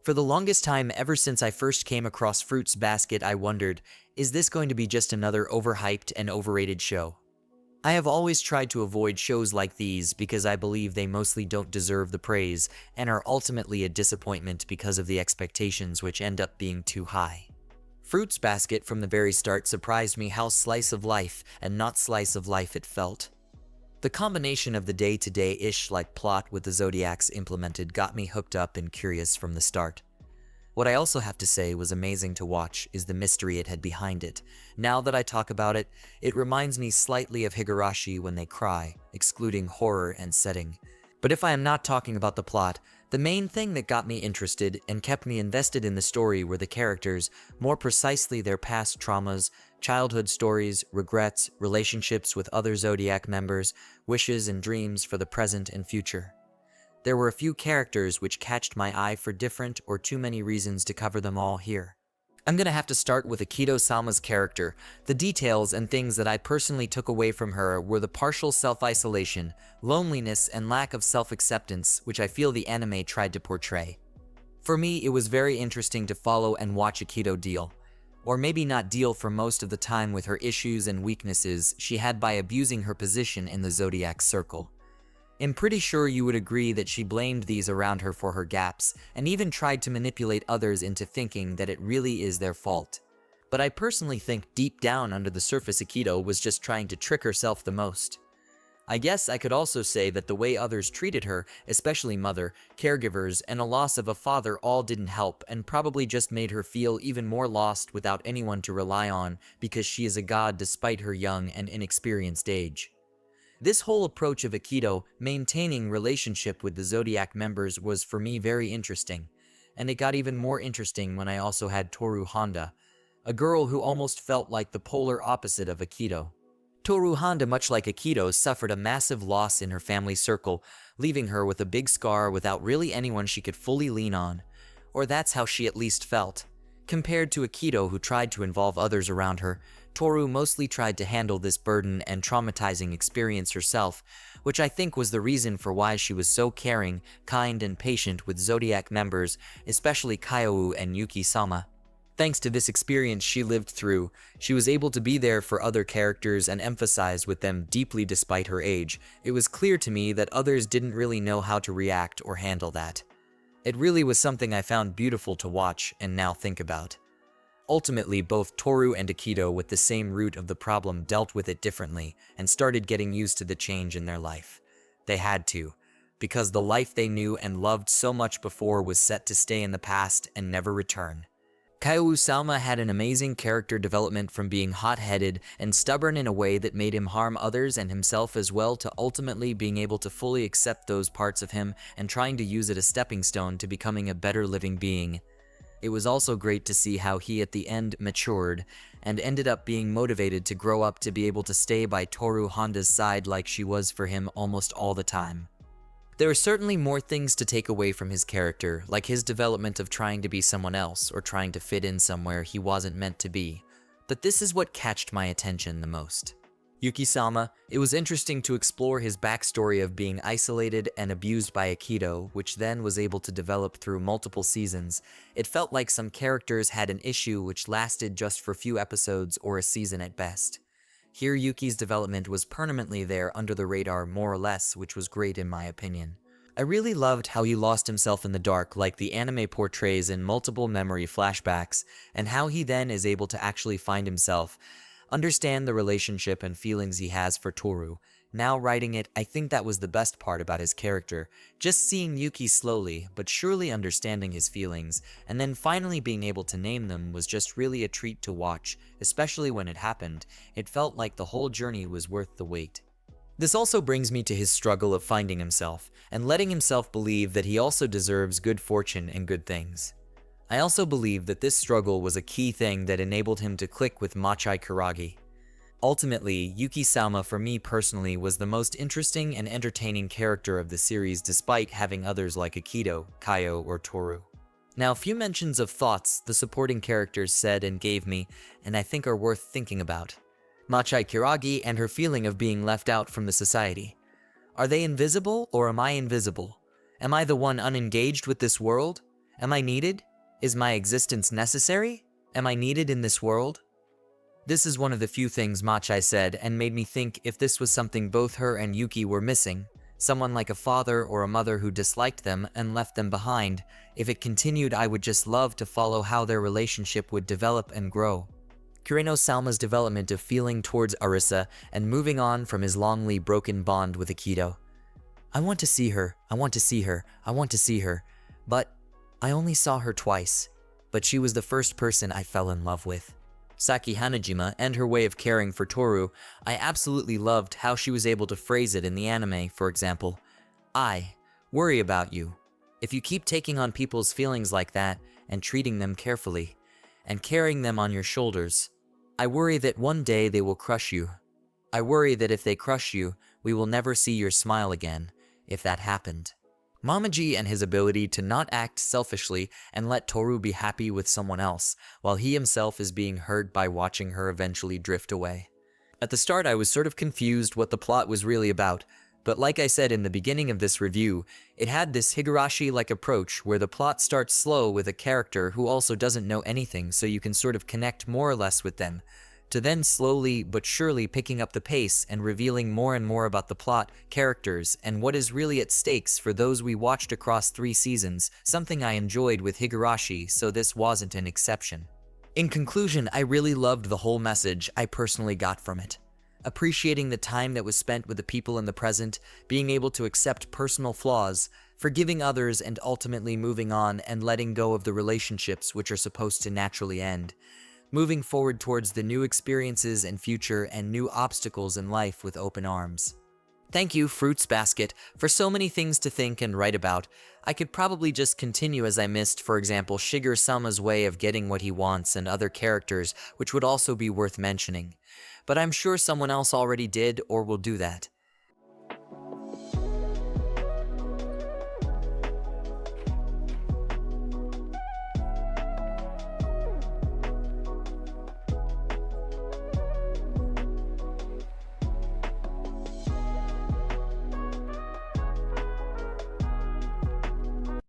For the longest time ever since I first came across Fruits Basket, I wondered, is this going to be just another overhyped and overrated show? I have always tried to avoid shows like these because I believe they mostly don't deserve the praise and are ultimately a disappointment because of the expectations which end up being too high. Fruits Basket from the very start surprised me how slice of life and not slice of life it felt. The combination of the day-to-day-ish like plot with the zodiacs implemented got me hooked up and curious from the start. What I also have to say was amazing to watch is the mystery it had behind it. Now that I talk about it, it reminds me slightly of Higurashi when they cry, excluding horror and setting. But if I am not talking about the plot, the main thing that got me interested and kept me invested in the story were the characters, more precisely their past traumas, childhood stories, regrets, relationships with other Zodiac members, wishes and dreams for the present and future. There were a few characters which catched my eye for different or too many reasons to cover them all here. I'm gonna have to start with Akito Sama's character. The details and things that I personally took away from her were the partial self-isolation, loneliness, and lack of self-acceptance which I feel the anime tried to portray. For me, it was very interesting to follow and watch Akito deal, or maybe not deal for most of the time with her issues and weaknesses she had by abusing her position in the Zodiac circle. I'm pretty sure you would agree that she blamed these around her for her gaps, and even tried to manipulate others into thinking that it really is their fault. But I personally think deep down under the surface Akito was just trying to trick herself the most. I guess I could also say that the way others treated her, especially mother, caregivers, and a loss of a father all didn't help and probably just made her feel even more lost without anyone to rely on because she is a god despite her young and inexperienced age. This whole approach of Akito maintaining relationship with the Zodiac members was for me very interesting, and it got even more interesting when I also had Tooru Honda, a girl who almost felt like the polar opposite of Akito. Tooru Honda, much like Akito, suffered a massive loss in her family circle, leaving her with a big scar without really anyone she could fully lean on, or that's how she at least felt. Compared to Akito, who tried to involve others around her, Tooru mostly tried to handle this burden and traumatizing experience herself, which I think was the reason for why she was so caring, kind, and patient with Zodiac members, especially Kyou and Yuki Sama. Thanks to this experience she lived through, she was able to be there for other characters and empathize with them deeply despite her age. It was clear to me that others didn't really know how to react or handle that. It really was something I found beautiful to watch and now think about. Ultimately, both Tooru and Akito, with the same root of the problem, dealt with it differently and started getting used to the change in their life. They had to, because the life they knew and loved so much before was set to stay in the past and never return. Kyou Sama had an amazing character development from being hot-headed and stubborn in a way that made him harm others and himself as well to ultimately being able to fully accept those parts of him and trying to use it as a stepping stone to becoming a better living being. It was also great to see how he at the end matured and ended up being motivated to grow up to be able to stay by Tooru Honda's side like she was for him almost all the time. There are certainly more things to take away from his character, like his development of trying to be someone else or trying to fit in somewhere he wasn't meant to be, but this is what catched my attention the most. Yuki Sama, it was interesting to explore his backstory of being isolated and abused by Akito, which then was able to develop through multiple seasons. It felt like some characters had an issue which lasted just for a few episodes or a season at best. Here Yuki's development was permanently there under the radar more or less, which was great in my opinion. I really loved how he lost himself in the dark like the anime portrays in multiple memory flashbacks, and how he then is able to actually find himself, understand the relationship and feelings he has for Tooru. Now writing it, I think that was the best part about his character, just seeing Yuki slowly but surely understanding his feelings, and then finally being able to name them was just really a treat to watch, especially when it happened. It felt like the whole journey was worth the wait. This also brings me to his struggle of finding himself, and letting himself believe that he also deserves good fortune and good things. I also believe that this struggle was a key thing that enabled him to click with Machai Kuragi. Ultimately, Yuki Sama for me personally was the most interesting and entertaining character of the series despite having others like Akito, Kyou, or Tooru. Now, a few mentions of thoughts the supporting characters said and gave me, and I think are worth thinking about. Machai Kuragi and her feeling of being left out from the society. Are they invisible or am I invisible? Am I the one unengaged with this world? Am I needed? Is my existence necessary? Am I needed in this world? This is one of the few things Machai said and made me think if this was something both her and Yuki were missing, someone like a father or a mother who disliked them and left them behind, if it continued I would just love to follow how their relationship would develop and grow. Kureno Salma's development of feeling towards Arisa and moving on from his longly broken bond with Akito. I want to see her, I want to see her, I want to see her, but I only saw her twice, but she was the first person I fell in love with. Saki Hanajima and her way of caring for Tooru, I absolutely loved how she was able to phrase it in the anime, for example. I worry about you. If you keep taking on people's feelings like that and treating them carefully, and carrying them on your shoulders, I worry that one day they will crush you. I worry that if they crush you, we will never see your smile again, if that happened. Mamaji and his ability to not act selfishly and let Tooru be happy with someone else, while he himself is being hurt by watching her eventually drift away. At the start I was sort of confused what the plot was really about, but like I said in the beginning of this review, it had this Higurashi-like approach where the plot starts slow with a character who also doesn't know anything so you can sort of connect more or less with them, to then slowly but surely picking up the pace and revealing more and more about the plot, characters, and what is really at stakes for those we watched across 3 seasons, something I enjoyed with Higurashi, so this wasn't an exception. In conclusion, I really loved the whole message I personally got from it. Appreciating the time that was spent with the people in the present, being able to accept personal flaws, forgiving others and ultimately moving on and letting go of the relationships which are supposed to naturally end. Moving forward towards the new experiences and future and new obstacles in life with open arms. Thank you, Fruits Basket, for so many things to think and write about. I could probably just continue as I missed, for example, Shiger Sama's way of getting what he wants and other characters, which would also be worth mentioning. But I'm sure someone else already did or will do that.